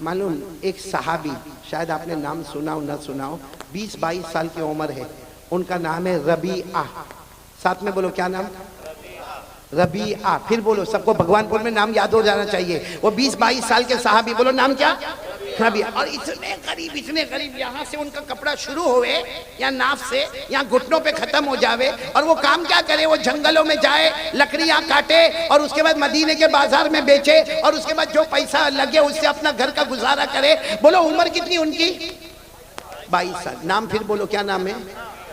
معلوم ایک صحابی، شاید آپ نے نام سنا ہو نہ سنا ہو، 20-22 سال کی عمر ہے، ان کا نام ہے ربیعہ. ساتھ میں بولو کیا نام؟ ربیعہ. پھر بولو، سب کو بھگوان پور میں نام یاد ہو جانا چاہیے. وہ 20-22 سال کے صحابی، بولو نام کیا؟ ربیعہ. اور اتنے قریب یہاں سے ان کا کپڑا شروع ہوئے یا ناف سے یا گھٹنوں پہ ختم ہو جاوے. اور وہ کام کیا کرے؟ وہ جنگلوں میں جائے، لکڑیاں کاٹے اور اس کے بعد مدینے کے بازار میں بیچے اور اس کے بعد جو پیسہ لگے اس سے اپنا گھر کا گزارا کرے. بولو عمر کتنی ان کی؟ 22 سال. نام پھر بولو کیا نام ہے؟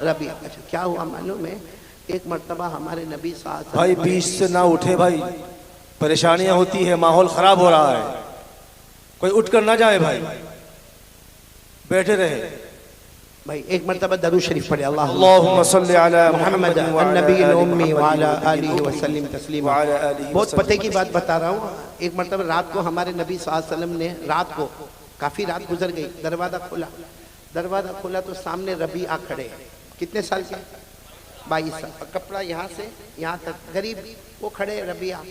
ربیعہ. اچھا کیا ہوا معلوم ہے؟ ایک مرتبہ ہمارے نبی صلی اللہ علیہ وسلم، بھائی بیچ سے نہ اٹھے بھائی، پریشانیاں ہوتی ہے، ماحول خراب ہو رہا ہے، کوئی اٹھ کر نہ جائے بھائی، بیٹھے رہے. بھائی ایک مرتبہ درود شریف پڑھے. اللہم صلی علی محمد النبی الامی وعلی آلہ وسلم تسلیما. بہت پتے کی بات بتا رہا ہوں. ایک مرتبہ رات کو ہمارے نبی صلی اللہ علیہ وسلم نے، رات کو کافی رات گزر گئی، دروازہ کھولا تو سامنے ربیعہ کھڑے. کتنے سال کے؟ 22 سال. کپڑا یہاں سے یہاں تک غریب وہ کھڑے ربیعہ.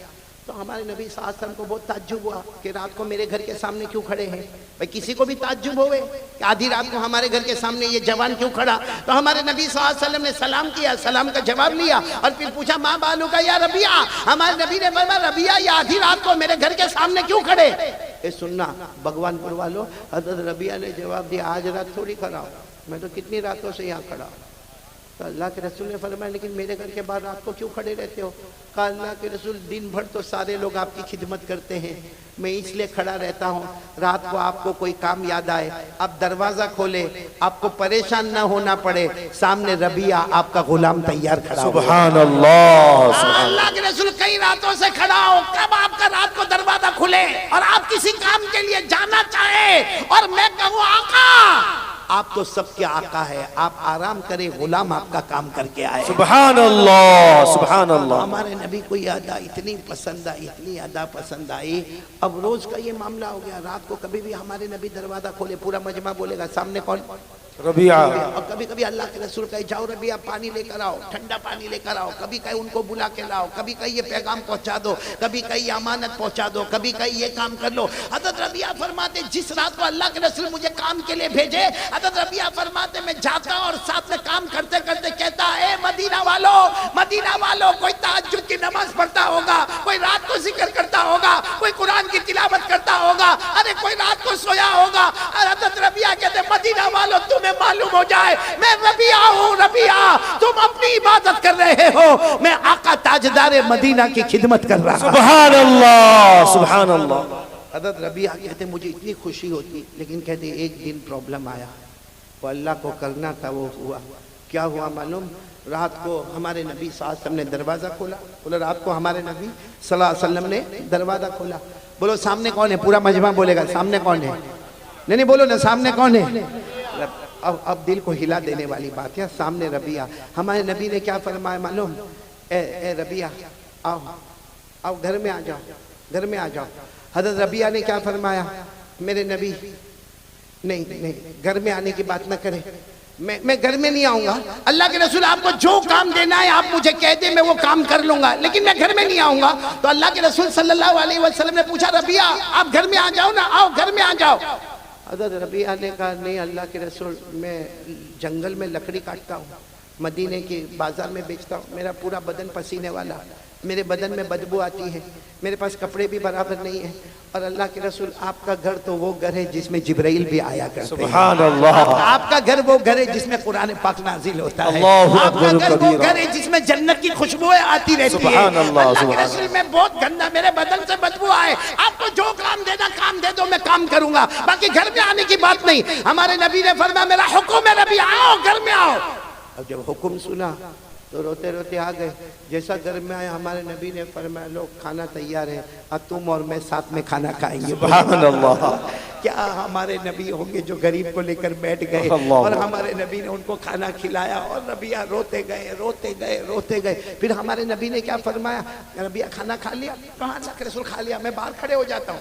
تو ہمارے نبی صلی اللہ علیہ وسلم کو بہت تعجب ہوا کہ رات کو میرے گھر کے سامنے کیوں کھڑے ہیں. بھئی کسی کو بھی تعجب ہوئے کہ آدھی رات کو ہمارے گھر کے سامنے یہ جوان کیوں کھڑا. تو ہمارے نبی صلی اللہ علیہ وسلم نے سلام کیا، سلام کا جواب لیا اور پھر پوچھا ماں بالو کا یا ربیعہ. ہمارے نبی نے فرمایا ربیعہ یہ آدھی رات کو میرے گھر کے سامنے کیوں کھڑے؟ اے سننا بھگوان پور والو، حضرت ربیعہ نے جواب دیا آج رات تھوڑی کھڑا ہوں، میں تو کتنی راتوں سے یہاں کھڑا ہوں. تو اللہ کے رسول نے فرمایا لیکن میرے گھر کے باہر رات کو کیوں کھڑے رہتے ہو؟ کہا اللہ کے رسول دن بھر تو سارے لوگ آپ کی خدمت کرتے ہیں، میں اس لیے کھڑا رہتا ہوں رات کو آپ کو کوئی کام یاد آئے، آپ دروازہ کھولے، آپ کو پریشان نہ ہونا پڑے، سامنے ربیعہ آپ کا غلام تیار کھڑا ہو. سبحان اللہ. اللہ کے رسول کئی راتوں سے کھڑا ہو، کب آپ کا رات کو دروازہ کھلے اور آپ کسی کام کے لیے جانا چاہیں اور میں کہوں آقا آپ تو سب کے آقا ہے، آپ آرام کریں، غلام آپ کا کام کر کے آئے. سبحان اللہ. سبحان اللہ. ہمارے نبی کو یہ ادا اتنی پسند آئی، اتنی ادا پسند آئی. اب روز کا یہ معاملہ ہو گیا، رات کو کبھی بھی ہمارے نبی دروازہ کھولے پورا مجمع بولے گا سامنے کون؟ ربیعہ. اور کبھی کبھی اللہ کے رسول کہے جاؤ ربیعہ پانی لے کر آؤ، ٹھنڈا پانی لے کر آؤ، کبھی کہیں ان کو بلا کے لاؤ، کبھی کہیں یہ پیغام پہنچا دو، کبھی کہیں یہ امانت پہنچا دو، کبھی کہیں یہ کام کر لو. حضرت ربیعہ فرماتے جس رات کو اللہ کے رسول مجھے کام کے لیے بھیجے، حضرت ربیعہ فرماتے میں جاتا اور ساتھ میں کام کرتے کرتے کہتا اے مدینہ والو کوئی تہجد کی نماز پڑھتا ہوگا، کوئی رات کو ذکر کرتا ہوگا، کوئی قرآن کی تلاوت کرتا ہوگا، ارے کوئی رات کو سویا ہوگا. حضرت ربیعہ کہتے مدینہ والو تمہیں معلوم ہو جائے میں ربیعہ ہوں. ربیعہ تم اپنی عبادت کر رہے ہو، میں آقا تاجدار مدینہ کی خدمت کر رہا ہوں. سبحان اللہ. سبحان اللہ. حضرت ربیعہ کہتے مجھے اتنی خوشی ہوتی، لیکن کہتے ایک دن پرابلم آیا، وہ اللہ کو کرنا تھا وہ ہوا. کیا ہوا معلوم؟ رات کو ہمارے نبی صلی اللہ علیہ وسلم نے دروازہ کھولا. بولو رات کو ہمارے نبی صلی اللہ علیہ وسلم نے دروازہ کھولا. بولو سامنے کون ہے؟ پورا مجمع بولے گا سامنے کون ہے؟ نہیں بولو نا سامنے کون ہے؟ اب دل کو ہلا دینے والی بات ہے. سامنے ربیعہ. ہمارے نبی نے کیا فرمایا معلوم؟ اے ربیعہ آؤ گھر میں آ جاؤ. حضرت ربیعہ نے کیا فرمایا؟ میرے نبی نہیں گھر میں آنے کی بات نہ کرے، میں گھر میں نہیں آؤں گا. اللہ کے رسول آپ کو جو کام دینا ہے آپ مجھے کہہ دیں میں وہ کام کر لوں گا، لیکن میں گھر میں نہیں آؤں گا. تو اللہ کے رسول صلی اللہ علیہ وسلم نے پوچھا ربیعہ آپ گھر میں آ جاؤ نا، آؤ گھر میں آ جاؤ. حضرت ربیعہ نے کہا نہیں اللہ کے رسول میں جنگل میں لکڑی کاٹتا ہوں، مدینے کے بازار میں بیچتا ہوں، میرا پورا بدن پسینے والا، میرے بدن میں بدبو آتی ہے، میرے پاس کپڑے بھی برابر نہیں ہیں. اور اللہ کے رسول آپ کا گھر تو وہ گھر ہے جس میں جبرائیل بھی آیا کرتے ہیں. سبحان اللہ. آپ کا گھر وہ گھر ہے جس میں قرآن پاک نازل ہوتا ہے. اللہ آپ کا گھر وہ گھر ہے جس میں جنت کی خوشبوئیں آتی رہتی ہیں. سبحان اللہ. اللہ کے رسول میں بہت گندا میرے بدن سے بدبو آئے، آپ کو جو کام دینا کام دے دو میں کام کروں گا، باقی گھر میں آنے کی بات نہیں. ہمارے نبی نے فرمایا میرا حکم ہے ربیعہ آؤ گھر میں آؤ. اب جب حکم سنا تو روتے روتے آ گئے. جیسا گھر میں آئے ہمارے نبی نے فرمایا لوگ کھانا تیار ہے، اب تم اور میں ساتھ میں کھانا کھائیں گے. سبحان اللہ. کیا ہمارے نبی ہوں گے جو غریب کو لے کر بیٹھ گئے اور ہمارے نبی نے ان کو کھانا کھلایا. اور ربیعہ روتے گئے. پھر ہمارے نبی نے کیا فرمایا؟ ربیعہ کھانا کھا لیا؟ کہاں اللہ کے رسول کھا لیا، میں باہر کھڑے ہو جاتا ہوں.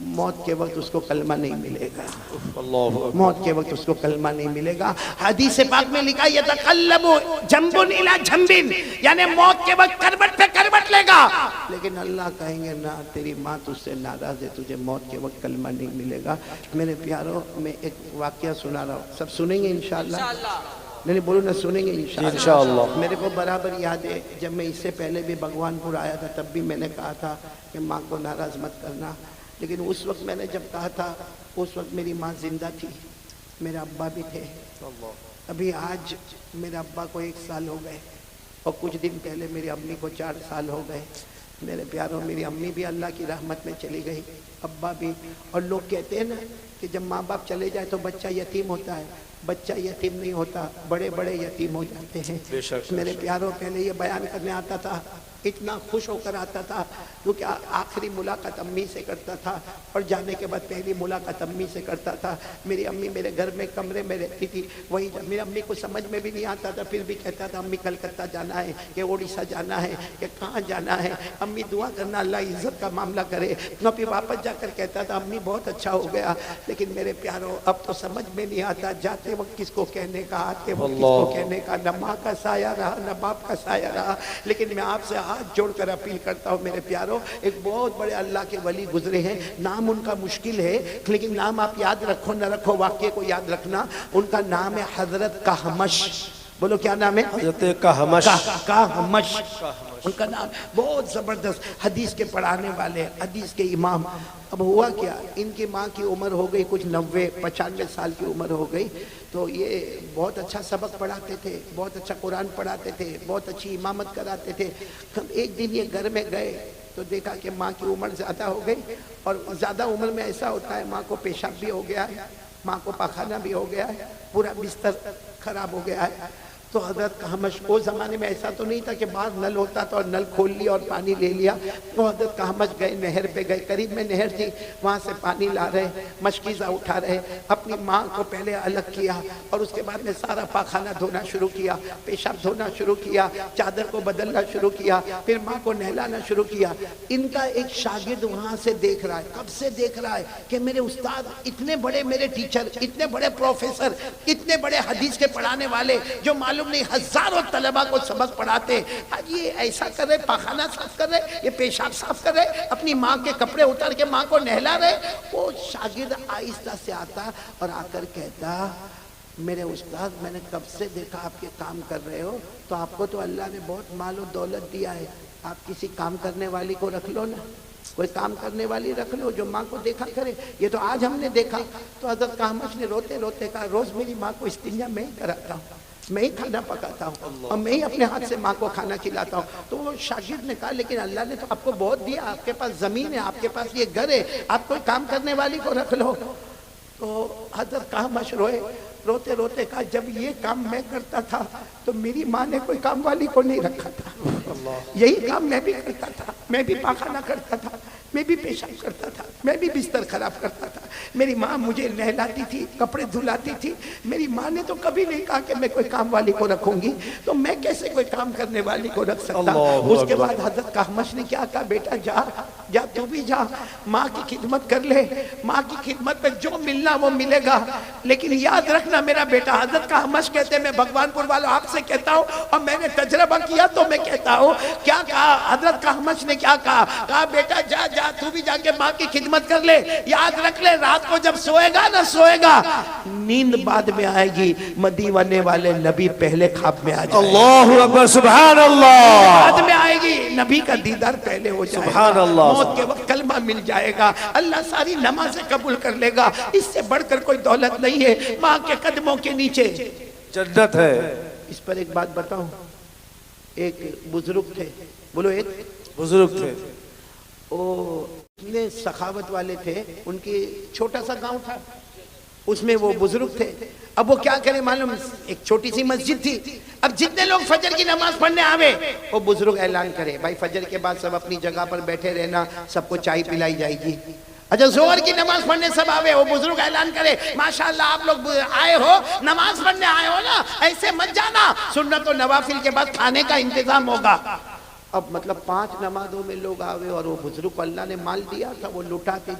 موت کے وقت اس کو کلمہ نہیں ملے گا، اللہ موت کے وقت اس کو کلمہ نہیں ملے گا۔ حدیث پاک میں لکھا یتقلب جنب الی جنب، یعنی موت کے وقت کروٹ پہ کروٹ لے گا، لیکن اللہ کہیں گے نہ، تیری ماں تجھ سے ناراض ہے، تجھے موت کے وقت کلمہ نہیں ملے گا۔ میرے پیاروں، میں ایک واقعہ سنا رہا ہوں، سب سنیں گے انشاءاللہ؟ نہیں بولو نہ، سنیں گے انشاءاللہ۔ میرے کو برابر یاد ہے جب میں اس سے پہلے بھی بھگوان پور آیا تھا، تب بھی میں نے کہا تھا کہ ماں کو ناراض مت کرنا، لیکن اس وقت میں نے جب کہا تھا اس وقت میری ماں زندہ تھی، میرے ابا بھی تھے۔ ابھی آج میرے ابا کو 1 سال ہو گئے اور کچھ دن پہلے میری امی کو 4 سال ہو گئے۔ میرے پیاروں، میری امی بھی اللہ کی رحمت میں چلی گئی، ابا بھی۔ اور لوگ کہتے ہیں نا کہ جب ماں باپ چلے جائے تو بچہ یتیم ہوتا ہے، بچہ یتیم نہیں ہوتا، بڑے بڑے یتیم ہو جاتے ہیں۔ میرے پیاروں، پہلے یہ بیان کرنے آتا تھا، اتنا خوش ہو کر آتا تھا کیونکہ آخری ملاقات امی سے کرتا تھا اور جانے کے بعد پہلی ملاقات امی سے کرتا تھا۔ میری امی میرے گھر میں کمرے میں رہتی تھی، وہی میری امی کو سمجھ میں بھی نہیں آتا تھا، پھر بھی کہتا تھا امی کلکتہ جانا ہے کہ اڑیسہ جانا ہے کہ کہاں جانا ہے، امی دعا کرنا اللہ عزت کا معاملہ کرے۔ تو پھر واپس جا کر کہتا تھا امی بہت اچھا ہو گیا۔ لیکن میرے پیاروں، اب تو سمجھ میں نہیں آتا، جاتے وقت کس کو کہنے کا، آتے وقت کس کو کہنے کا، نہ ماں کا سایہ رہا نہ باپ کا سایہ رہا۔ لیکن میں آپ سے ہاتھ جوڑ کر اپیل کرتا ہوں میرے پیاروں، ایک بہت بڑے اللہ کے ولی گزرے ہیں، نام ان کا مشکل ہے لیکن نام آپ یاد رکھو نہ رکھو، واقعے کو یاد رکھنا۔ ان کا نام ہے حضرت کہمش۔ بولو کیا نام ہے؟ حضرت کہمش۔ کہمش ان کا نام، بہت زبردست حدیث کے پڑھانے والے، حدیث کے امام۔ اب ہوا کیا، ان کی ماں کی عمر ہو گئی کچھ 90-95 سال کی عمر ہو گئی، تو یہ بہت اچھا سبق پڑھاتے تھے، بہت اچھا قرآن پڑھاتے تھے، بہت اچھی امامت کراتے تھے۔ ایک دن یہ گھر میں گئے تو دیکھا کہ ماں کی عمر زیادہ ہو گئی، اور زیادہ عمر میں ایسا ہوتا ہے ماں کو پیشاب بھی ہو گیا ہے، ماں کو پاخانہ بھی ہو گیا ہے، پورا بستر خراب ہو گیا ہے۔ تو حضرت کہمش، وہ زمانے میں ایسا تو نہیں تھا کہ باہر نل ہوتا تھا اور نل کھول لیا اور پانی لے لیا، تو حضرت کہمش گئے، نہر پہ گئے، قریب میں نہر تھی، وہاں سے پانی لا رہے، مشکیزہ اٹھا رہے، اپنی ماں کو پہلے الگ کیا اور اس کے بعد میں سارا پاخانہ دھونا شروع کیا، پیشاب دھونا شروع کیا، چادر کو بدلنا شروع کیا، پھر ماں کو نہلانا شروع کیا۔ ان کا ایک شاگرد وہاں سے دیکھ رہا ہے، کب سے دیکھ رہا ہے کہ میرے استاد اتنے بڑے، میرے ٹیچر اتنے بڑے پروفیسر، اتنے بڑے حدیث کے پڑھانے والے جو معلوم نہیں ہزاروں طلبہ کو سبق پڑھاتے، آج یہ ایسا کر رہے، پاخانہ صاف کر رہے، یہ پیشاب صاف کر رہے، اپنی ماں کے کپڑے اتار کے ماں کو نہلا رہے۔ وہ شاگرد آہستہ سے آتا اور آ کر کہتا، میرے استاد میں نے کب سے دیکھا آپ کے کام کر رہے ہو، تو آپ کو تو اللہ نے بہت مال و دولت دیا ہے، آپ کسی کام کرنے والی کو رکھ لو نا، کوئی کام کرنے والی رکھ لو جو ماں کو دیکھا کرے، یہ تو آج ہم نے دیکھا۔ تو حضرت کہمش نے روتے روتے کہا، روز میری ماں کو استنجا میں ہی کراتا ہوں، میں ہی کھانا پکاتا ہوں اور میں ہی اپنے ہاتھ سے ماں کو کھانا کھلاتا ہوں۔ تو وہ شاگرد نے کہا، لیکن اللہ نے تو آپ کو بہت دیا، آپ کے پاس زمین ہے، آپ کے پاس یہ گھر ہے، آپ کوئی کام کرنے والی کو رکھ لو۔ تو حضرت کہمش روئے، روتے روتے کہا، جب یہ کام میں کرتا تھا تو میری ماں نے کوئی کام والی کو نہیں رکھا تھا، یہی کام میں بھی کرتا تھا، میں بھی پاخانہ کرتا تھا، میں بھی پیشاب کرتا تھا، میں بھی بستر خراب کرتا تھا، میری ماں مجھے نہلاتی تھی، کپڑے دھلاتی تھی، میری ماں نے تو کبھی نہیں کہا کہ میں کوئی کام والی کو رکھوں گی، تو میں کیسے کوئی کام کرنے والی کو رکھ سکتا۔ اس کے بعد حضرت کہمش نے کیا کہا، بیٹا جا جا، تو بھی جا، ماں کی خدمت کر لے، ماں کی خدمت میں جو ملنا وہ ملے گا، لیکن یاد رکھنا میرا بیٹا۔ حضرت کہمش کہتے ہیں، میں بھگوان پور والوں آپ سے کہتا ہوں اور میں نے تجربہ کیا تو میں کہتا ہوں، کیا کہا حضرت کہمش نے، کیا کہا، کہا بیٹا جا جا، تو بھی جا کے ماں کی خدمت کر لے، یاد رکھ لے رات کو جب سوئے گا نہ سوئے گا، نیند بعد میں آئے گی، مدینے والے نبی پہلے خواب میں آ جائے گا۔ اللہ اکبر، سبحان اللہ، بعد میں آئے گی، نبی کا دیدار پہلے ہو جائے گا، سبحان اللہ، موت کے وقت کلمہ مل جائے گا، اللہ ساری نمازیں قبول کر لے گا۔ اس سے بڑھ کر کوئی دولت نہیں ہے، ماں کے قدموں کے نیچے جنت ہے۔ اس پر ایک بات بتاؤں، ایک بزرگ تھے، بولو ایک بزرگ تھے، وہ اتنے سخاوت والے تھے، ان کی چھوٹا سا گاؤں تھا، اس میں وہ بزرگ تھے۔ اب وہ کیا کرے معلوم، ایک چھوٹی سی مسجد تھی، اب جتنے لوگ فجر کی نماز پڑھنے آوے وہ بزرگ اعلان کرے، بھائی فجر کے بعد سب اپنی جگہ پر بیٹھے رہنا، سب کو چائے پلائی جائے گی۔ اچھا ظہر کی نماز پڑھنے سب آوے، وہ بزرگ اعلان کرے، ماشاءاللہ آپ لوگ آئے ہو، نماز پڑھنے آئے ہو نا، ایسے مت جانا، سنت و نوافل کے بعد کھانے کا انتظام ہوگا۔ اب مطلب 5 نمازوں میں لوگ آوے اور وہ بزرگ کو اللہ نے مال دیا تھا، وہ لٹاتے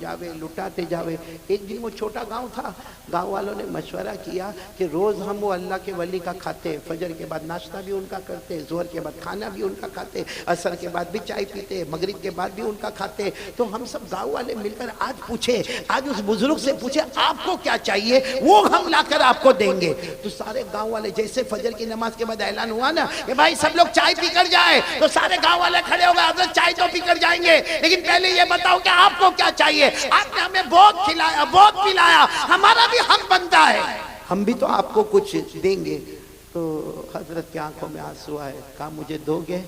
جاوے. ایک دن وہ چھوٹا گاؤں تھا، گاؤں والوں نے مشورہ کیا کہ روز ہم وہ اللہ کے ولی کا کھاتے، فجر کے بعد ناشتہ بھی ان کا کرتے، ظہر کے بعد کھانا بھی ان کا کھاتے، عصر کے بعد بھی چائے پیتے، مغرب کے بعد بھی ان کا کھاتے. تو ہم سب گاؤں والے مل کر آج اس بزرگ سے پوچھے آپ کو کیا چاہیے، وہ ہم لا کر آپ کو دیں گے. تو سارے گاؤں والے جیسے فجر کی نماز کے بعد اعلان ہوا نا کہ بھائی سب لوگ چائے پی کر جائے، تو سارے گاؤں والے کھڑے ہو گئے، حضرت چائے تو پی کر جائیں گے لیکن پہلے یہ بتاؤ کہ آپ کو کیا چاہیے. آپ نے ہمیں بہت کھلایا، بہت پلایا، ہمارا بھی حق بنتا ہے، ہم بھی تو آپ کو کچھ دیں گے. تو حضرت کی آنکھوں میں آنسو آئے، کہا مجھے دو گے،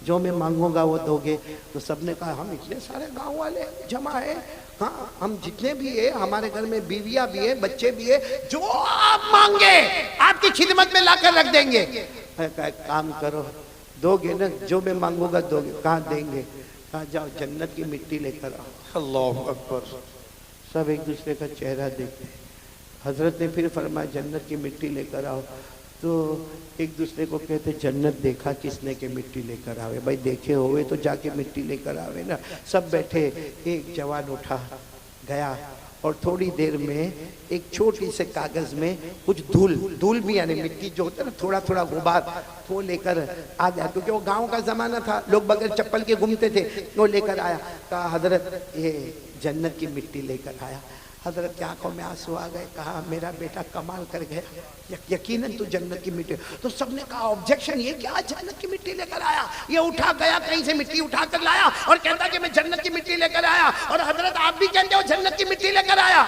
جو میں مانگوں گا وہ دو گے. تو سب نے کہا ہم اتنے سارے گاؤں والے جمع ہیں، ہاں ہم جتنے بھی ہیں، ہمارے گھر میں بیویاں بھی ہیں، بچے بھی ہیں، جو آپ مانگے آپ کی خدمت میں لا کر رکھ دیں گے. کہا ایک کام کرو، دو گے نا، جو میں مانگوں گا دو گے. کہاں دیں گے؟ کہا جاؤ جنت کی مٹی لے کر آؤ. اللہ اکبر. سب ایک دوسرے کا چہرہ دیکھتے. حضرت نے پھر فرمایا جنت کی مٹی لے کر آؤ. تو ایک دوسرے کو کہتے جنت دیکھا کس نے کہ مٹی لے کر آوے. بھائی دیکھے ہوئے تو جا کے مٹی لے کر آوے نا. سب بیٹھے، ایک جوان اٹھا گیا اور تھوڑی دیر میں ایک چھوٹی سے کاغذ میں کچھ دھول بھی یعنی مٹی جو ہوتا ہے نا، تھوڑا تھوڑا غبار، وہ لے کر آ گیا. کیونکہ وہ گاؤں کا زمانہ تھا، لوگ بغیر چپل کے گھومتے تھے. وہ لے کر آیا، کہا حضرت یہ جنت کی مٹی لے کر آیا. حضرت کی آنکھوں میں آنسو آ گئے. کہا میرا بیٹا کمال کر گیا، یقیناً تو جنت کی مٹی. تو سب نے کہا آبجیکشن، یہ کیا جنت کی مٹی لے کر آیا؟ یہ اٹھا گیا کہیں سے مٹی اٹھا کر لایا اور کہتا کہ میں جنت کی مٹی لے کر آیا. اور حضرت آپ بھی کہتے ہو جنت کی مٹی لے کر آیا.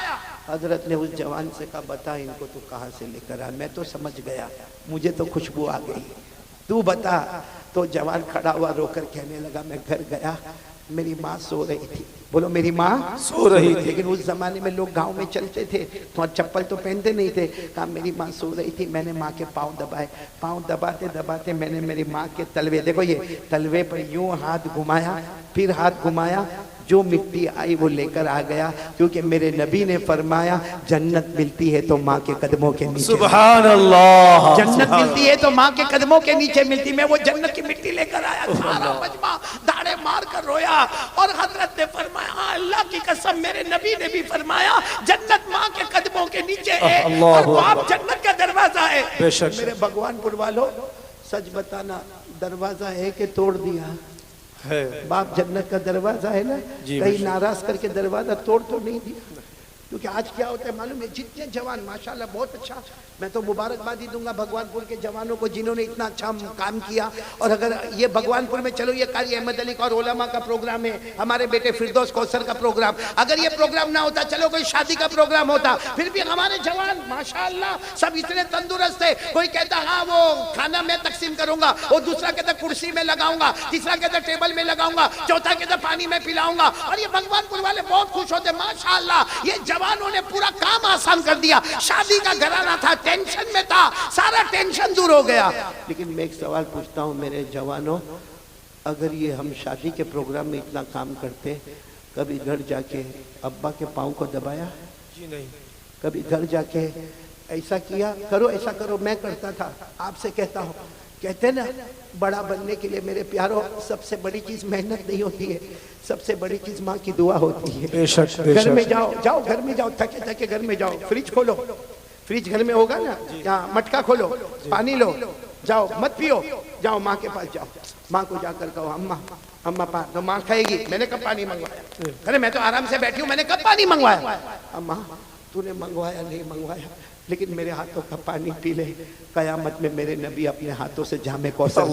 حضرت نے اس جوان سے کہا بتا ان کو تو کہاں سے لے کر آیا. میں تو سمجھ گیا، مجھے تو خوشبو آ گئی، تو بتا. تو جوان کھڑا ہوا رو کر کہنے لگا میں گھر گیا، میری ماں سو رہی تھی. بولو میری ماں سو رہی تھی. لیکن اس زمانے میں لوگ گاؤں میں چلتے تھے تو چپل تو پہنتے نہیں تھے. کہا میری ماں سو رہی تھی، میں نے ماں کے پاؤں دبائے، پاؤں دباتے دباتے میں نے میری ماں کے تلوے، دیکھو یہ تلوے پر یوں ہاتھ گھمایا، پھر ہاتھ گھمایا، جو مٹی آئی وہ لے کر آ گیا. کیونکہ میرے نبی نے فرمایا جنت ملتی ہے تو ماں کے قدموں کے نیچے. سبحان اللہ. جنت ملتی ہے تو ماں کے قدموں کے نیچے ملتی. میں وہ جنت کی مٹی لے کر آیا. سارا مجمع داڑے مار کر رویا. اور حضرت نے فرمایا اللہ کی قسم میرے نبی نے بھی فرمایا جنت ماں کے قدموں کے نیچے ہے اور باپ جنت کا دروازہ ہے. میرے بھگوان پور والوں سچ بتانا، دروازہ ہے کہ توڑ دیا؟ باپ جنت کا دروازہ ہے نا. کہیں ناراض کر کے دروازہ توڑ تو نہیں دیا. کیونکہ آج کیا ہوتا ہے معلوم ہے، جتنے جوان ماشاءاللہ بہت اچھا، میں تو مبارکبادی دوں گا بھگوان پور کے جوانوں کو جنہوں نے اتنا اچھا کام کیا. اور اگر یہ بھگوان پور میں چلو یہ قاری احمد علی اور علماء کا پروگرام ہے، ہمارے بیٹے فردوس کوثر کا پروگرام، اگر یہ پروگرام نہ ہوتا، چلو کوئی شادی کا پروگرام ہوتا، پھر بھی ہمارے جوان ماشاءاللہ سب اتنے تندرست تھے. کوئی کہتا ہاں وہ کھانا میں تقسیم کروں گا، وہ دوسرا کہتا کرسی میں لگاؤں گا، تیسرا کہتا ٹیبل میں لگاؤں گا، چوتھا کہتا پانی میں پلاؤں گا. اور یہ بھگوان پور والے بہت خوش ہوتے ماشاءاللہ. یہ جوانوں نے پورا کام آسان کر دیا. شادی کا گھرانہ تھا، ٹینشن میں تھا، سارا ٹینشن دور ہو گیا. لیکن میں ایک سوال پوچھتا ہوں میرے جوانوں، اگر یہ ہم شادی کے پروگرام میں اتنا کام کرتے، کبھی گھر جا کے ابا کے پاؤں کو دبایا؟ جی نہیں. کبھی گھر جا کے ایسا کیا؟ کرو ایسا کرو. میں کرتا تھا، آپ سے کہتا ہوں. کہتے نا بڑا بننے کے لیے میرے پیاروں سب سے بڑی چیز محنت نہیں ہوتی ہے، سب سے بڑی چیز ماں کی دعا ہوتی ہے. بے شک بے گھر میں شک. جاؤ گھر میں جاؤ، تھکے تھکے گھر میں جاؤ، فریج کھولو، فریج گھر میں ہوگا نا، یہاں مٹکا کھولو، پانی لو، جاؤ مت پیو، جاؤ ماں کے پاس جاؤ. ماں کو جا کر کہو اماں پانی. تو ماں کہے گی میں نے کب پانی منگوایا؟ ارے میں تو آرام سے بیٹھی ہوں، میں نے کب پانی منگوایا؟ اماں تو نے منگوایا نہیں منگوایا، لیکن میرے ہاتھوں کا پانی پی لے. قیامت میں میرے نبی اپنے ہاتھوں سے جام کوثر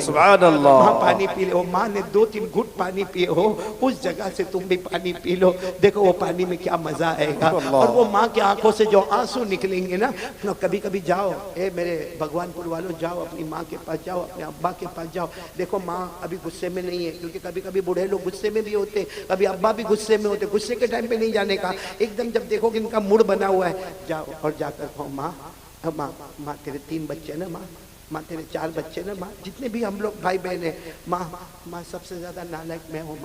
سبحان اللہ. پانی پی لے. وہ ماں نے 2-3 گھٹ پانی پیے ہو، اس جگہ سے تم بھی پانی پی لو. دیکھو وہ پانی میں کیا مزہ آئے گا. اور وہ ماں کی آنکھوں سے جو آنسو نکلیں گے نا. کبھی کبھی جاؤ، اے میرے بھگوان پور والوں، جاؤ اپنی ماں کے پاس، جاؤ اپنے ابا کے پاس جاؤ. دیکھو ماں ابھی غصے میں نہیں ہے، کیونکہ کبھی کبھی بوڑھے لوگ غصے میں بھی ہوتے، کبھی ابا بھی غصے میں ہوتے. غصے کے ٹائم پہ نہیں جانے کا. ایک دم جب دیکھو کہ ان کا موڈ بنا ہوا ہے، جاؤ اور جا کر کہو ماں تیرے 3 بچے نا، ماں تیرے 4 بچے نا، ماں جتنے بھی ہم لوگ بھائی بہن ہیں، ماں سب سے زیادہ نالائق میں ہوں.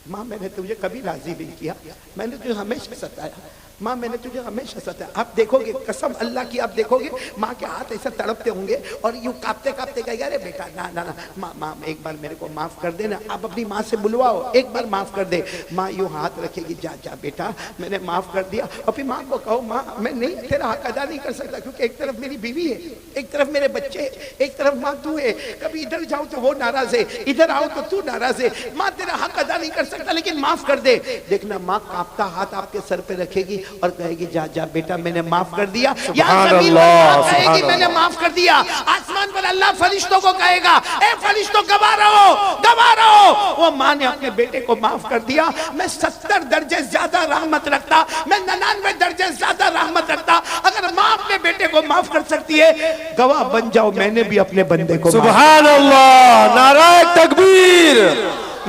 ماں میں نے تجھے کبھی راضی نہیں کیا، میں نے تجھے ہمیشہ ستایا. ماں میں نے تجھے ہمیشہ ستایا. آپ دیکھو گے قسم اللہ کی، آپ دیکھو گے ماں کے ہاتھ ایسا تڑپتے ہوں گے اور یوں کاپتے کاپتے کہے گا ارے بیٹا نا نا نا ماں ایک بار میرے کو معاف کر دے نا. آپ اپنی ماں سے بلواؤ ایک بار معاف کر دے. ماں یوں ہاتھ رکھے گی جا جا بیٹا میں نے معاف کر دیا. اور پھر ماں کو کہو ماں میں نہیں تیرا حق ادا نہیں کر سکتا کیونکہ ایک طرف میری بیوی ہے، ایک طرف میرے بچے، ایک طرف ماں تو ہے. کبھی ادھر جاؤ تو وہ ناراض ہے، ادھر آؤ تو تو ناراض ہے. ماں تیرا حق ادا نہیں کر سکتا لیکن معاف کر دے. دیکھنا ماں کانپتا ہاتھ آپ کے سر پہ رکھے گی اور کہے گی جا جا بیٹا میں نے معاف کر دیا. یا زمین پر ماں کہے گی میں نے معاف کر دیا. آسمان پر اللہ فرشتوں کو کہے گا اے فرشتوں گواہ رہو گواہ رہو وہ ماں نے اپنے بیٹے کو معاف کر دیا. میں 70 درجے زیادہ رحمت رکھتا، میں 99 درجے زیادہ رحمت رکھتا. اگر ماں اپنے بیٹے کو معاف کر سکتی ہے گواہ بن جاؤ میں نے بھی اپنے بندے کو. سبحان اللہ، نعرہ تکبیر،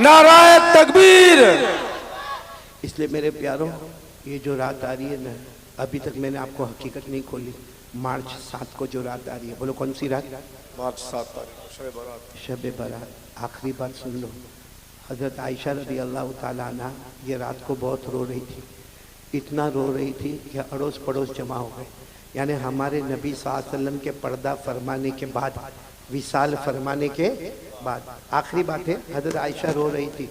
نعرہ تکبیر. اس لیے میرے پیاروں یہ جو رات آ رہی ہے نا، ابھی تک میں نے آپ کو حقیقت نہیں کھولی. مارچ 7 کو جو رات آ رہی ہے، بولو کون سی رات؟ مارچ 7 تاریخ شب برات. شب برات. آخری بات سن لو، حضرت عائشہ رضی اللہ تعالیٰ عنہ یہ رات کو بہت رو رہی تھی. اتنا رو رہی تھی کہ اڑوس پڑوس جمع ہو گئے. یعنی ہمارے نبی صلی اللہ علیہ وسلم کے پردہ فرمانے کے بعد، وصال فرمانے کے بعد آخری بات ہے، حضرت عائشہ رو رہی تھی.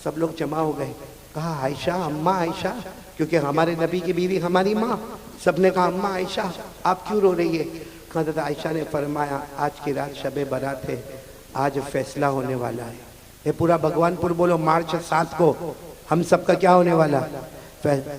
سب لوگ جمع ہو گئے. کہا عائشہ، اماں عائشہ، کیونکہ ہمارے نبی کی بیوی ہماری ماں. سب نے کہا اماں عائشہ آپ کیوں رو رہی ہے؟ حضرت عائشہ نے فرمایا آج کی رات شب برات ہے، آج فیصلہ ہونے والا ہے. یہ پورا بھگوان پور بولو مارچ 7 کو ہم سب کا کیا ہونے والا؟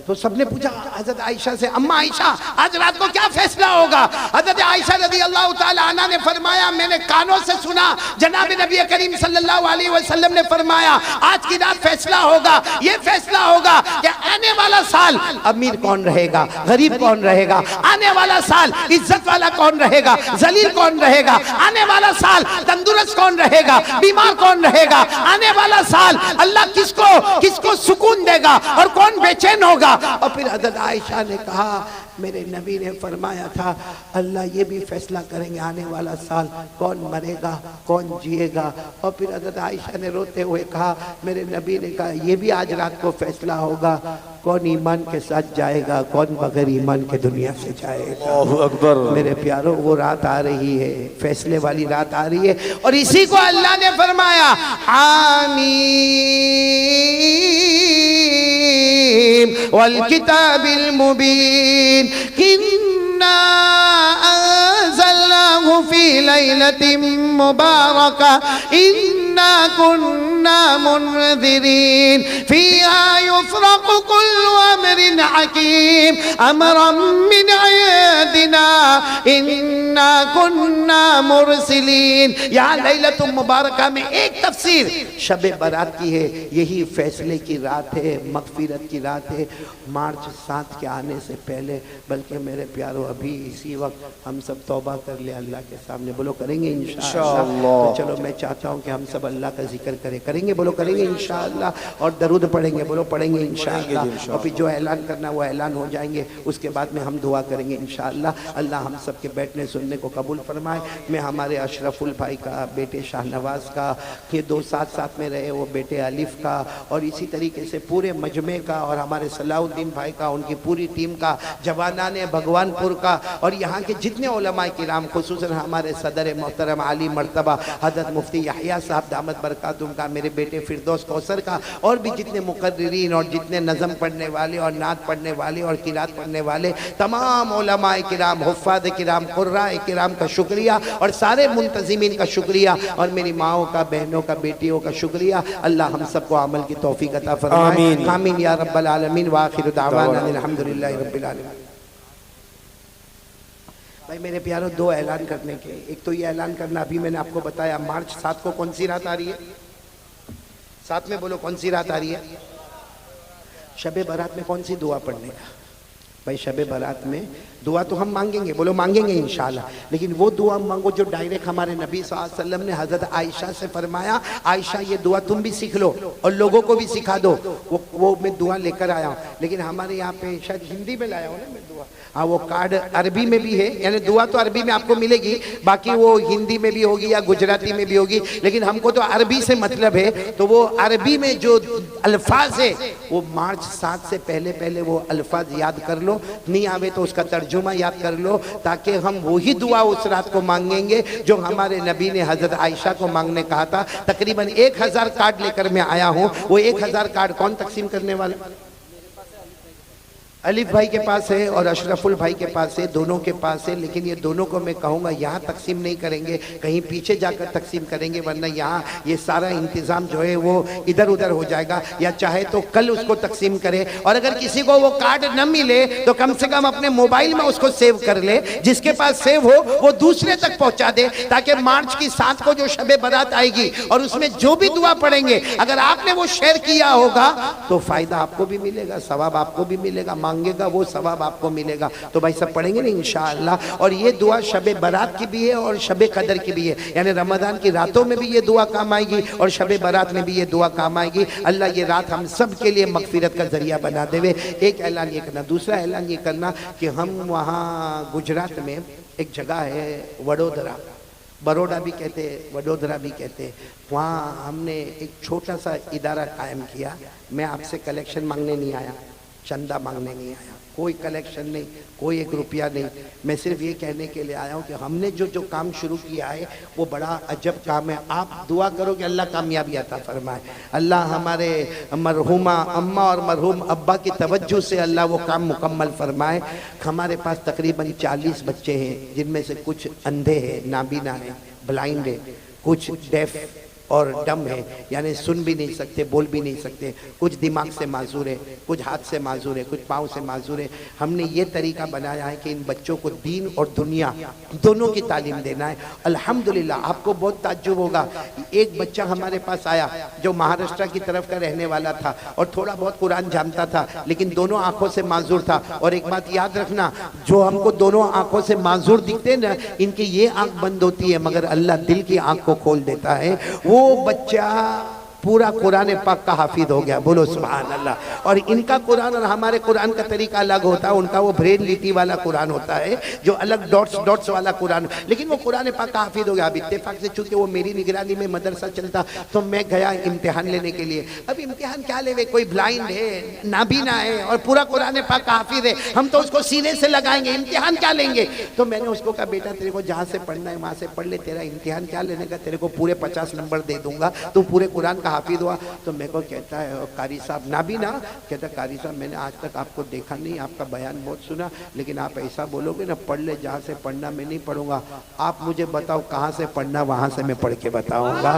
تو سب نے پوچھا حضرت عائشہ سے اماں عائشہ آج رات کو کیا فیصلہ ہوگا؟ حضرت عائشہ رضی اللہ تعالی عنہ نے فرمایا میں نے کانوں سے سنا جناب نبی کریم صلی اللہ علیہ وسلم نے فرمایا آج کی رات فیصلہ ہوگا. یہ فیصلہ ہوگا کہ آنے والا سال امیر کون رہے گا، غریب کون رہے گا. آنے والا سال عزت والا کون رہے گا، ذلیل کون رہے گا. آنے والا سال تندرست کون رہے گا، بیمار کون رہے گا. آنے والا سال اللہ کس کو سکون دے گا اور کون بیچے ہوگا. اور پھر حضرت عائشہ نے کہا میرے نبی نے فرمایا تھا اللہ یہ بھی فیصلہ کریں گے آنے والا سال کون مرے گا کون جیے گا. اور پھر حضرت عائشہ نے روتے ہوئے کہا میرے نبی نے کہا یہ بھی آج رات کو فیصلہ ہوگا کون ایمان کے ساتھ جائے گا کون بغیر ایمان کے دنیا سے جائے گا. اللہ اکبر. میرے پیاروں وہ رات آ رہی ہے، فیصلے والی رات آ رہی ہے اور اسی کو اللہ نے فرمایا والکتاب المبین انا انزلناه فی لیلۃ مبارکہ انا کنا منذرین فیہا یفرق کل امر حکیم امرا من عندنا انا کنا مرسلین. یہاں لیلۃ مبارکہ میں ایک تفسیر شب برات کی ہے، یہی فیصلے کی رات ہے، مغفرت کی رات ہے مارچ 7 کے آنے سے پہلے. بلکہ میرے پیاروں ابھی اسی وقت ہم سب توبہ کر لیں اللہ کے سامنے. بولو کریں گے انشاءاللہ. تو چلو میں چاہتا ہوں کہ ہم سب اللہ کا ذکر کریں گے. بولو کریں گے انشاءاللہ. اور درود پڑھیں گے. بولو پڑھیں گے انشاءاللہ. اور پھر جو اعلان کرنا وہ اعلان ہو جائیں گے. اس کے بعد میں ہم دعا کریں گے انشاءاللہ. اللہ ہم سب کے بیٹھنے سننے کو قبول فرمائے. میں ہمارے اشرف البھائی کا بیٹے شاہ نواز کا، یہ 2 ساتھ میں رہے وہ بیٹے الف کا، اور اسی طریقے سے پورے مجمع کا اور ہمارے صلاح الدین بھائی کا، ان کی پوری ٹیم کا، جوانان بھگوان پور کا، اور یہاں کے جتنے علماء کرام خصوصاً ہمارے صدر محترم عالی مرتبہ حضرت مفتی یحییٰ صاحب دامت برکاتہم کا، میرے بیٹے فردوس کوثر کا، اور بھی جتنے مقررین اور جتنے نظم پڑھنے والے اور نعت پڑھنے والے اور قرات پڑھنے والے تمام علماء کرام، حفاظ کرام، قراء کرام کا شکریہ، اور سارے منتظمین کا شکریہ، اور میری ماؤں کا، بہنوں کا، بیٹیوں کا شکریہ. اللہ ہم سب کو عمل کی توفیق عطا فرمائے. آمین آمین یا رب العالمین. وآخر دعوانا الحمدللہ رب العالمین. بھائی میرے پیاروں 2 اعلان کرنے کے. ایک تو یہ اعلان کرنا ابھی میں نے آپ کو بتایا مارچ 7 کو کون سی رات آ رہی ہے؟ 7 میں بولو کون سی رات آ رہی ہے؟ شب برات میں کون سی دعا پڑھنے کا؟ بھائی شب برات میں دعا تو ہم مانگیں گے. بولو مانگیں گے انشاءاللہ. لیکن وہ دعا مانگو جو ڈائریکٹ ہمارے نبی صلی اللہ علیہ وسلم نے حضرت عائشہ سے فرمایا عائشہ یہ دعا تم بھی سیکھ لو اور لوگوں کو بھی سکھا دو. وہ میں دعا لے کر آیا ہوں. لیکن ہمارے یہاں پہ شاید ہندی میں لایا ہوں نا میں دعا. ہاں وہ کارڈ عربی میں بھی ہے, یعنی دعا تو عربی میں آپ کو ملے گی, باقی وہ ہندی میں بھی ہوگی یا گجراتی میں بھی ہوگی, لیکن ہم کو تو عربی سے مطلب ہے. تو وہ عربی میں جو الفاظ ہے وہ مارچ 7 سے پہلے وہ الفاظ یاد کر لو, نہیں آوے تو اس کا ترجمہ یاد کر لو, تاکہ ہم وہی دعا اس رات کو مانگیں گے جو ہمارے نبی نے حضرت عائشہ کو مانگنے کہا تھا. تقریباً 1000 کارڈ لے کر میں آیا ہوں. وہ 1000 کارڈ کون تقسیم کرنے والا؟ علیف بھائی کے پاس ہے اور اشرف البھائی کے پاس ہے, دونوں کے پاس ہے. لیکن یہ دونوں کو میں کہوں گا یہاں تقسیم نہیں کریں گے, کہیں پیچھے جا کر تقسیم کریں گے, ورنہ یہاں یہ سارا انتظام جو ہے وہ ادھر ادھر ہو جائے گا. یا چاہے تو کل اس کو تقسیم کرے, اور اگر کسی کو وہ کارڈ نہ ملے تو کم سے کم اپنے موبائل میں اس کو سیو کر لے, جس کے پاس سیو ہو وہ دوسرے تک پہنچا دے, تاکہ مارچ کی 7 کو جو شب برات آئے گی اور اس میں جو بھی دعا پڑھیں گے اگر آپ نے وہ شیئر کیا ہوگا تو فائدہ آپ کو بھی ملے گا, ثواب آپ کو بھی ملے گا, مانگے گا وہ ثواب آپ کو ملے گا. تو بھائی سب پڑھیں گے نا انشاءاللہ. اور یہ دعا شب برات کی بھی ہے اور شب قدر کی بھی ہے, یعنی رمضان کی راتوں میں بھی یہ دعا کام آئے گی اور شب برات میں بھی یہ دعا کام آئے گی. اللہ یہ رات ہم سب کے لیے مغفرت کا ذریعہ بنا دے. ایک اعلان یہ کرنا. دوسرا اعلان یہ کرنا کہ ہم وہاں گجرات میں ایک جگہ ہے وڈودرا, بروڈا بھی کہتے وڈودرا بھی کہتے, وہاں ہم نے ایک چھوٹا سا ادارہ قائم کیا. میں آپ سے کلیکشن مانگنے نہیں آیا, چندہ مانگنے نہیں آیا, کوئی کلیکشن نہیں, کوئی 1 روپیہ نہیں. میں صرف یہ کہنے کے لیے آیا ہوں کہ ہم نے جو کام شروع کیا ہے وہ بڑا عجب کام ہے. آپ دعا کرو کہ اللہ کامیابی عطا فرمائے, اللہ ہمارے مرحومہ اماں اور مرحوم ابا کی توجہ سے اللہ وہ کام مکمل فرمائے. ہمارے پاس تقریباً 40 بچے ہیں, جن میں سے کچھ اندھے ہیں, نابینا ہیں, بلائنڈ ہیں, کچھ ڈیف اور ڈم ہے, یعنی سن بھی نہیں سکتے, بول بھی نہیں سکتے, کچھ دماغ سے معذور ہے, کچھ ہاتھ سے معذور ہے, کچھ پاؤں سے معذور ہے. ہم نے یہ طریقہ بنایا ہے کہ ان بچوں کو دین اور دنیا دونوں کی تعلیم دینا ہے. الحمدللہ آپ کو بہت تعجب ہوگا, ایک بچہ ہمارے پاس آیا جو مہاراشٹر کی طرف کا رہنے والا تھا اور تھوڑا بہت قرآن جانتا تھا, لیکن دونوں آنکھوں سے معذور تھا. اور ایک بات یاد رکھنا, جو ہم کو دونوں آنکھوں سے معذور دکھتے نا, ان کی یہ آنکھ بند ہوتی ہے مگر اللہ دل کی آنکھ کو کھول دیتا ہے. وہ بچہ پورا قرآن پاک کا حافظ ہو گیا, بولو سبحان اللہ. اور ان کا قرآن اور ہمارے قرآن کا طریقہ الگ ہوتا ہے, ان کا وہ برین لیٹی والا قرآن ہوتا ہے, جو الگ ڈاٹس والا قرآن, لیکن وہ قرآن پاک کا حافظ ہو گیا. اب اتفاق سے چونکہ وہ میری نگرانی میں مدرسہ چلتا تو میں گیا امتحان لینے کے لیے. اب امتحان کیا لے, کوئی بلائنڈ ہے, نابینا ہے اور پورا قرآن پاک کا حافظ ہے, ہم تو اس کو سینے سے لگائیں گے, امتحان کیا لیں گے. تو میں نے اس کو کہا بیٹا تیرے کو جہاں سے پڑھنا ہے وہاں سے پڑھ لے, تیرا امتحان کیا لینے کا, تیرے کو پورے 50 نمبر دے دوں گا, تو پورے قرآن کا حافظ ہوا. تو میرے کو کہتا ہے قاری صاحب, نابینا, کہتا ہے قاری صاحب میں نے آج تک آپ کو دیکھا نہیں, آپ کا بیان بہت سنا, لیکن آپ ایسا بولو گے نا پڑھ لے جہاں سے پڑھنا, میں نہیں پڑھوں گا, آپ مجھے بتاؤ کہاں سے پڑھنا, وہاں سے میں پڑھ کے بتاؤں گا.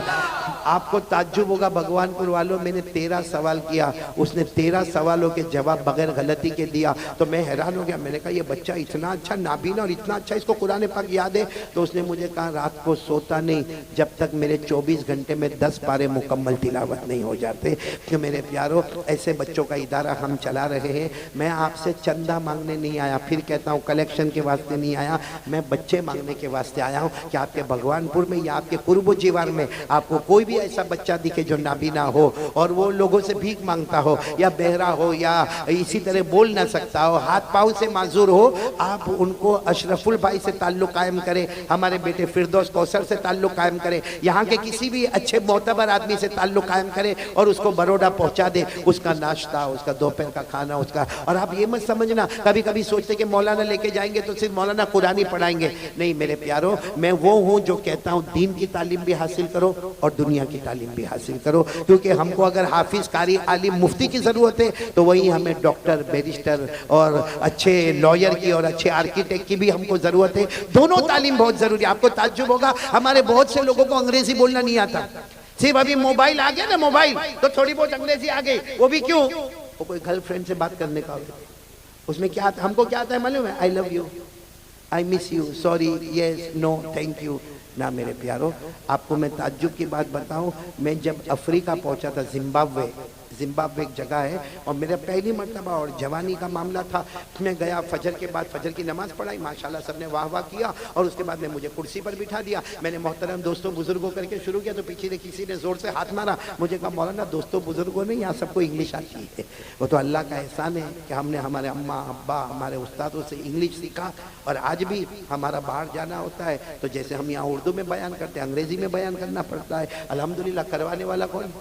آپ کو تعجب ہوگا بھگوان پور والوں, میں نے 13 سوال کیا, اس نے 13 سوالوں کے جواب بغیر غلطی کے دیا. تو میں حیران ہو گیا, میں نے کہا یہ بچہ اتنا اچھا نابینا اور اتنا اچھا اس کو قرآن پاک یاد ہے. تو اس نے مجھے کہا رات کو سوتا نہیں جب تک میرے 24 گھنٹے میں 10 پارے مکمل تلاوت نہیں ہو جاتے. کہ میرے پیاروں, ایسے بچوں کا ادارہ ہم چلا رہے ہیں. میں آپ سے چندہ مانگنے نہیں آیا, پھر کہتا ہوں کلیکشن کے واسطے نہیں آیا, میں بچے مانگنے کے واسطے آیا ہوں کہ آپ کے بھگوان پور میں یا آپ کے قرب و جیوار میں آپ کو کوئی بھی ایسا بچہ دکھے جو نابینا ہو اور وہ لوگوں سے بھیک مانگتا ہو, یا بہرا ہو, یا اسی طرح بول نہ سکتا ہو, ہاتھ پاؤں سے معذور ہو, آپ ان کو اشرف البھائی سے تعلق قائم کرے, ہمارے بیٹے فردوس کوثر سے تعلق قائم کرے, یہاں کے کسی بھی اچھے معتبر آدمی سے تعلق قائم کرے اور اس کو بروڈا پہنچا دے, اس کا ناشتہ, اس کا دوپہر کا کھانا, اس کا. اور آپ یہ مت سمجھنا کبھی کبھی سوچتے کہ مولانا لے کے جائیں گے تو صرف مولانا قرآن ہی پڑھائیں گے. نہیں میرے پیاروں, میں وہ ہوں جو کہتا ہوں دین کی تعلیم بھی حاصل کرو اور دنیا کی تعلیم بھی حاصل کرو, کیونکہ ہم کو اگر حافظ, قاری, عالم, مفتی کی ضرورت ہے تو وہی ہمیں ڈاکٹر, بیرسٹر اور اچھے لائر کی اور اچھے آرکیٹیکٹ کی بھی ہم کو ضرورت ہے. دونوں تعلیم بہت ضروری ہے. آپ کو تعجب ہوگا ہمارے بہت سے لوگوں کو انگریزی بولنا نہیں آتا, صرف ابھی موبائل آ گیا نا, موبائل تو تھوڑی بہت انگریزی آ گئی. وہ بھی کیوں, وہ کوئی گرل فرینڈ سے بات کرنے کا ہوتا, اس میں کیا آتا, ہم کو کیا آتا ہے معلوم ہے, I love you, I miss you, sorry, yes, no, thank you. نہ میرے پیاروں, آپ کو میں تعجب کی بات بتاؤں, میں جب افریقہ پہنچا تھا, زمبابوے ایک جگہ ہے، اور میرا پہلی مرتبہ اور جوانی کا معاملہ تھا. میں گیا فجر کے بعد فجر کی نماز پڑھائی، ماشاءاللہ سب نے واہ واہ کیا، اور اس کے بعد میں مجھے کرسی پر بٹھا دیا. میں نے محترم دوستوں بزرگوں کر کے شروع کیا تو پیچھے سے کسی نے زور سے ہاتھ مارا. مجھے کہا مولانا دوستوں بزرگوں نہیں، یہاں سب کو انگلش آتی ہے. وہ تو اللہ کا احسان ہے کہ ہم نے ہمارے اماں ابا ہمارے استادوں سے انگلش سیکھا، اور آج بھی ہمارا باہر جانا ہوتا ہے تو جیسے ہم یہاں اردو میں بیان کرتے ہیں انگریزی میں بیان کرنا پڑتا ہے. الحمدللہ کروانے والا کون؟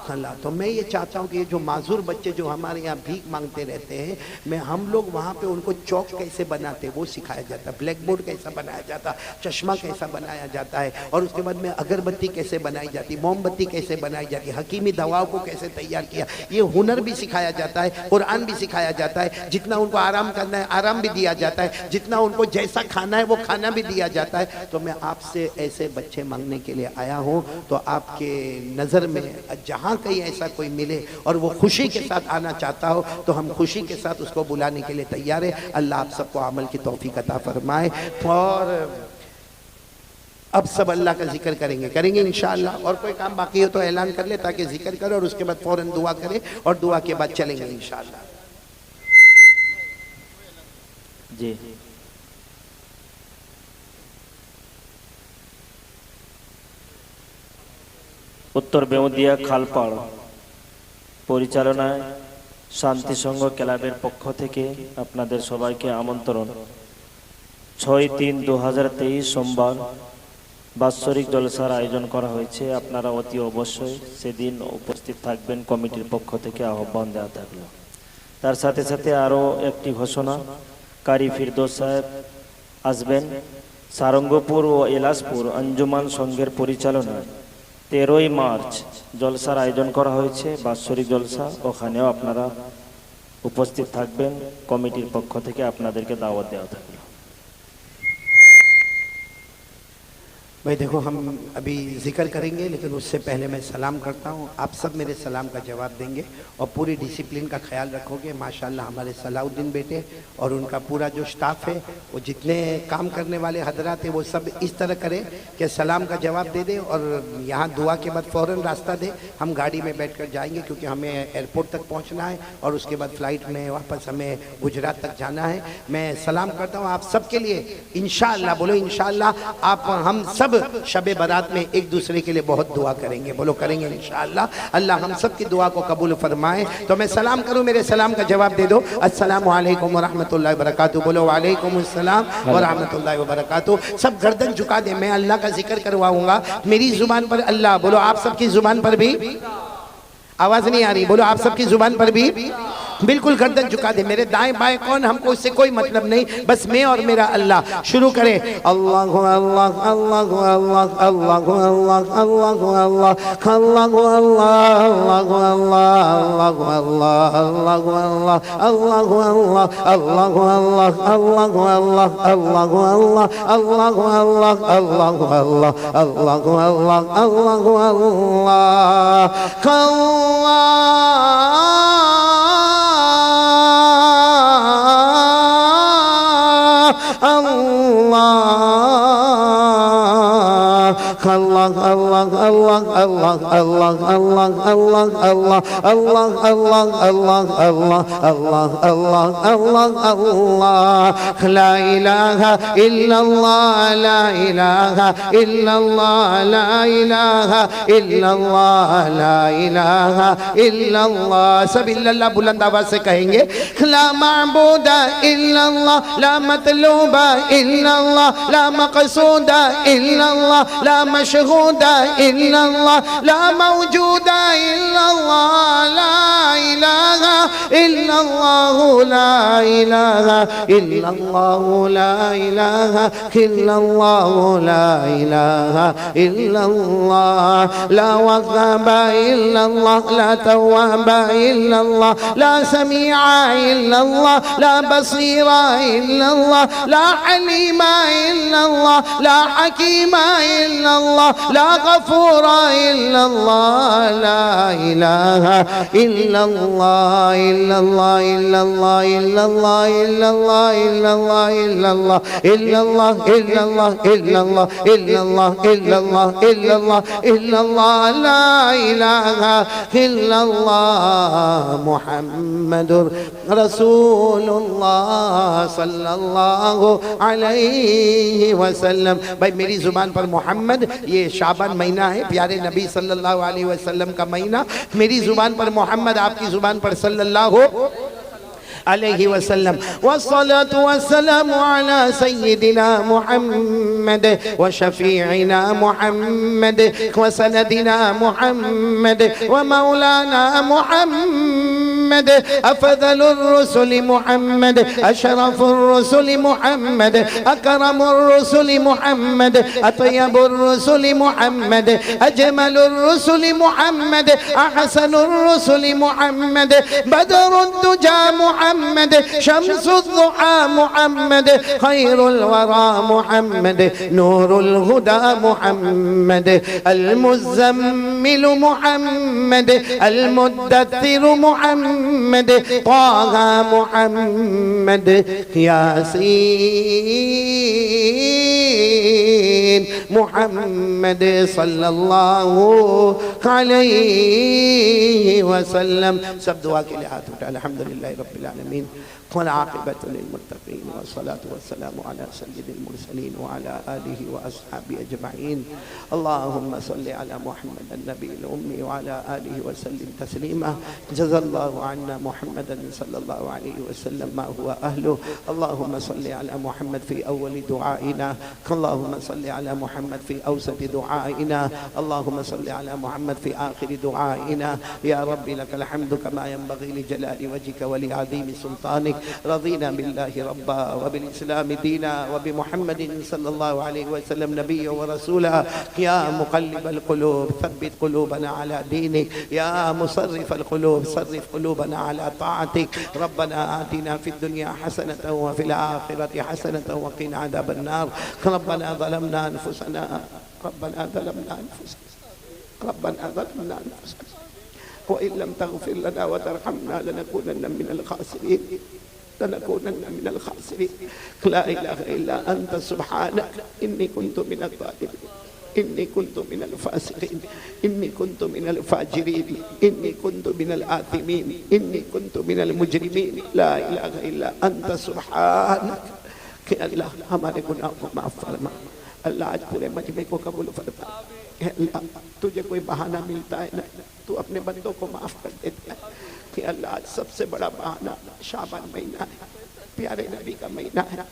اللہ. تو میں یہ چاہتا ہوں کہ یہ جو معذور بچے جو ہمارے یہاں بھیک مانگتے رہتے ہیں، ہم لوگ وہاں پہ ان کو چوک کیسے بناتے وہ سکھایا جاتا ہے، بلیک بورڈ کیسا بنایا جاتا، چشمہ کیسا بنایا جاتا ہے، اور اس کے بعد میں اگربتی کیسے بنائی جاتی، موم بتی کیسے بنائی جاتی، حکیمی دواؤں کو کیسے تیار کیا، یہ ہنر بھی سکھایا جاتا ہے، قرآن بھی سکھایا جاتا ہے. جتنا ان کو آرام کرنا ہے آرام بھی دیا جاتا ہے، جتنا ان کو جیسا کھانا ہے وہ کھانا بھی دیا جاتا ہے. تو میں آپ سے ایسے بچے مانگنے کے لیے آیا ہوں، تو آپ کے نظر میں جہاں کہیں ایسا کوئی ملے اور وہ خوشی کے ساتھ آنا چاہتا ہو تو ہم خوشی کے ساتھ اس کو بلانے کے لیے تیار ہیں. اللہ آپ سب کو عمل کی توفیق عطا فرمائے. اور اب سب اللہ کا ذکر کریں گے انشاءاللہ. اور کوئی کام باقی ہو تو اعلان کر لے تاکہ ذکر کرے اور اس کے بعد فوراً دعا کرے، اور دعا کے بعد چلیں گے انشاءاللہ. جی উত্তর বেউদিয়া খালপাড় পরিচালনায় শান্তি সংঘ ক্লাবের পক্ষ থেকে আপনাদের সবাইকে আমন্ত্রণ। 6-3-2023 সোমবার বাৎসরিক জলসার আয়োজন করা হয়েছে। আপনারা অতি অবশ্যই সেদিন উপস্থিত থাকবেন, কমিটির পক্ষ থেকে আহ্বান দেওয়া থাকলো। তার সাথে সাথে আরও একটি ঘোষণা, কারি ফিরদৌস সাহেব আসবেন। সারঙ্গপুর ও এলাসপুর আঞ্জুমান সংঘের পরিচালনায় 13ই মার্চ জলসার আয়োজন করা হয়েছে, বাৎসরিক জলসা। ওখানেও আপনারা উপস্থিত থাকবেন, কমিটির পক্ষ থেকে আপনাদেরকে দাওয়াত দেওয়া থাকলো। بھائی دیکھو ہم ابھی ذکر کریں گے لیکن اس سے پہلے میں سلام کرتا ہوں. آپ سب میرے سلام کا جواب دیں گے اور پوری ڈسپلن کا خیال رکھو گے. ماشاءاللہ ہمارے صلاح الدین بیٹے اور ان کا پورا جو سٹاف ہے، وہ جتنے کام کرنے والے حضرات ہیں وہ سب اس طرح کریں کہ سلام کا جواب دے دیں اور یہاں دعا کے بعد فوراً راستہ دیں. ہم گاڑی میں بیٹھ کر جائیں گے کیونکہ ہمیں ایئرپورٹ تک پہنچنا ہے اور اس کے بعد فلائٹ میں واپس ہمیں گجرات تک جانا ہے. میں سلام کرتا ہوں آپ سب کے لیے. انشاءاللہ بولو انشاءاللہ. آپ ہم سب شب برات میں ایک دوسرے کے لیے بہت دعا کریں گے. بولو کریں گے انشاءاللہ. اللہ ہم سب کی دعا کو قبول فرمائے. تو میں سلام کروں، میرے سلام کا جواب دے دو. السلام علیکم ورحمۃ اللہ وبرکاتہ. بولو وعلیکم السلام ورحمۃ اللہ وبرکاتہ. سب گردن جھکا دیں، میں اللہ کا ذکر کرواؤں گا. میری زبان پر اللہ، بولو آپ سب کی زبان پر بھی. آواز نہیں آ رہی، بولو آپ سب کی زبان پر بھی. بالکل گردن جھکا دے. میرے دائیں بائیں کون، ہم کو اس سے کوئی مطلب نہیں، بس میں اور میرا اللہ. شروع کریں. اللہ اللہ اللہ اللہ اللہ اللہ اللہ اللہ اللہ اللہ لا الہ الا اللہ لا الہ الا اللہ لا الہ الا اللہ لا الہ الا اللہ. سب الا اللہ بلند آواز سے کہیں گے. لا معبود الا اللہ لا مطلوب الا اللہ لا مقصود الا اللہ لا مشہود الا اللہ لا موجود الا اللہ لا الہ الا اللہ لا الہ الا اللہ لا الہ الا اللہ لا الہ الا اللہ لا وهاب الا اللہ لا تواب الا اللہ لا سمیع الا اللہ لا بصیر الا اللہ لا علیم الا اللہ لا حکیم الا اللہ لا غفور إلا الله لا إله إلا الله إلا الله إلا الله إلا الله إلا الله إلا الله إلا الله إلا الله إلا الله إلا الله إلا الله إلا الله إلا الله إلا الله لا إله إلا الله محمد رسول اللہ صلی اللہ علیہ وسلم. بھائی میری زبان پر محمد، یہ شعبان مہینہ ہے، پیارے نبی صلی اللہ علیہ وسلم کا مہینہ. میری زبان پر محمد، آپ کی زبان پر صلی اللہ علیہ وسلم. والصلاة والسلام على سيدنا محمد وشفيعنا محمد وسندنا محمد ومولانا محمد أفضل الرسل محمد أشرف الرسل محمد أكرم الرسل محمد أطيب الرسل محمد أجمل الرسل محمد أحسن الرسل محمد بدر الدجى محمد شمس الضحى محمد خير الورى محمد نور الهدى محمد المزمل محمد المدثر محمد طه محمد ياسين محمد صلی اللہ علیہ وسلم. سب دعا کے لئے ہاتھ اٹھا. الحمدللہ رب العالمین والعاقبۃ للمتقین والصلاة والسلام علی سید المرسلین وعلی آلہ واصحابہ اجمعین. اللہم صلی علی محمد النبی الأمی وعلی آلہ وسلم تسلیما. جزا اللہ عنا محمد صلی اللہ علیہ وسلم ما هو اہلہ. اللہم صلی علی محمد فی اول دعائنا. اللہم صلی علی محمد فی اوسط دعائنا. اللہم صلی علی محمد فی آخر دعائنا. یا رب لک الحمد کما ينبغی لجلال وجهک ولعظیم سلطانک. رضینا باللہ ربا وبالاسلام دینا وبمحمد صلی اللہ علیہ وسلم نبی ورسولا. یا مقلب القلوب ثبت قلوبنا على دینک. یا مصرف القلوب صرف قلوبنا على طاعتک. ربنا آتنا في الدنيا حسنة وفي الآخرة حسنة وقنا عذاب النار. ربنا ظلمنا أنفسنا ربنا ظلمنا أنفسنا ربنا ظلمنا أنفسنا وإن لم تغفر لنا وترحمنا لنكونن من الخاسرين لنكونن من الخاسرين. لا إله إلا أنت سبحانك إني كنت من الظالمين إني كنت من الفاسقين إني كنت من الفاجرين إني كنت من الآثمين إني كنت من المجرمين. لا إله إلا أنت سبحانك. کہ اللہ ہمارے گناہوں کو معاف فرما. اللہ آج پورے مجمع کو قبول فرما. کہ اللہ تجھے کوئی بہانہ ملتا ہے نا تو اپنے بندوں کو معاف کر دیتا ہے. کہ اللہ آج سب سے بڑا بہانہ شعبان مہینہ ہے، پیارے نبی کا مہینہ ہے.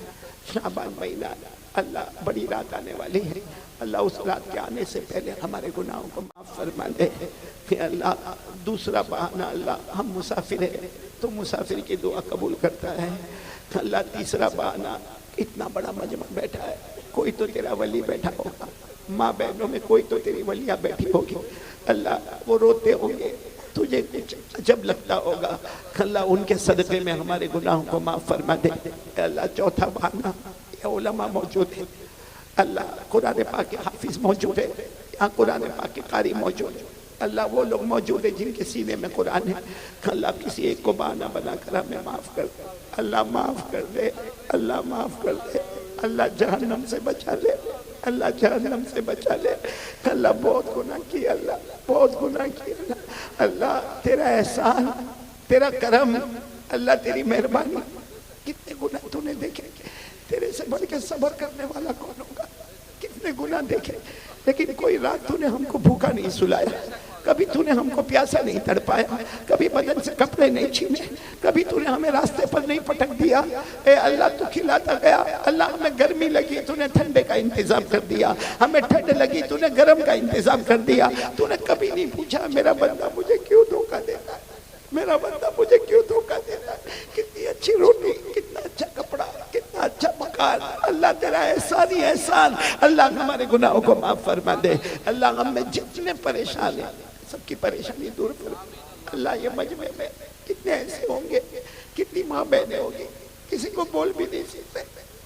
شعبان مہینہ اللہ بڑی رات آنے والی ہے. اللہ اس رات کے آنے سے پہلے ہمارے گناہوں کو معاف فرما دے. کہ اللہ دوسرا بہانہ اللہ ہم مسافر ہیں تو مسافر کی دعا قبول کرتا ہے. اللہ تیسرا بہانہ اتنا بڑا مجمع بیٹھا ہے، کوئی تو تیرا ولی بیٹھا ہوگا، ماں بہنوں میں کوئی تو تیری ولیاں بیٹھی ہوگی. اللہ وہ روتے ہوں گے، تجھے کچھ عجب لگتا ہوگا. اللہ ان کے صدقے میں ہمارے گناہوں کو معاف فرما دے. اللہ چوتھا بہانہ یہ علماء موجود ہیں. اللہ قرآن پاک کے حافظ موجود ہے، یہاں قرآن پاک کے قاری موجود ہے. اللہ وہ لوگ موجود ہیں جن کے سینے میں قرآن ہے. اللہ کسی ایک کو بہانہ بنا کر ہمیں معاف کر دے. اللہ معاف کر دے. اللہ معاف کر دے. اللہ جہنم سے بچا لے. اللہ جہنم سے بچا لے. اللہ بہت گناہ کی، اللہ بہت گناہ کی. اللہ تیرا احسان، تیرا کرم، اللہ تیری مہربانی. کتنے گناہ تو نے دیکھے، تیرے سے بڑھ کے صبر کرنے والا کون ہوگا. کتنے گناہ دیکھے لیکن کوئی رات تو نے ہم کو بھوکا نہیں سلایا، کبھی تو نے ہم کو پیاسا نہیں تڑپایا، کبھی بدن سے کپڑے نہیں چھینے، کبھی تو نے ہمیں راستے پر نہیں پٹک دیا. اے اللہ تو کھلاتا گیا. اللہ ہمیں گرمی لگی تو نے ٹھنڈے کا انتظام کر دیا، ہمیں ٹھنڈ لگی تو نے گرم کا انتظام کر دیا. تو نے کبھی نہیں پوچھا میرا بندہ مجھے کیوں دھوکا دیتا ہے، میرا بندہ مجھے کیوں دھوکا دیتا ہے. کتنی اچھی روٹی، کتنا اچھا کپڑا، کتنا اچھا مکان. اللہ تیرا احسان ہی احسان. اللہ ہمارے گناہوں کو معاف فرما دے. اللہ ہم میں جتنے پریشان ہیں سب کی پریشانی دور فرما. اللہ یہ مجمع میں کتنے ایسے ہوں گے، کتنی ماں بہنیں ہوں گی کسی کو بول بھی نہیں سکتے،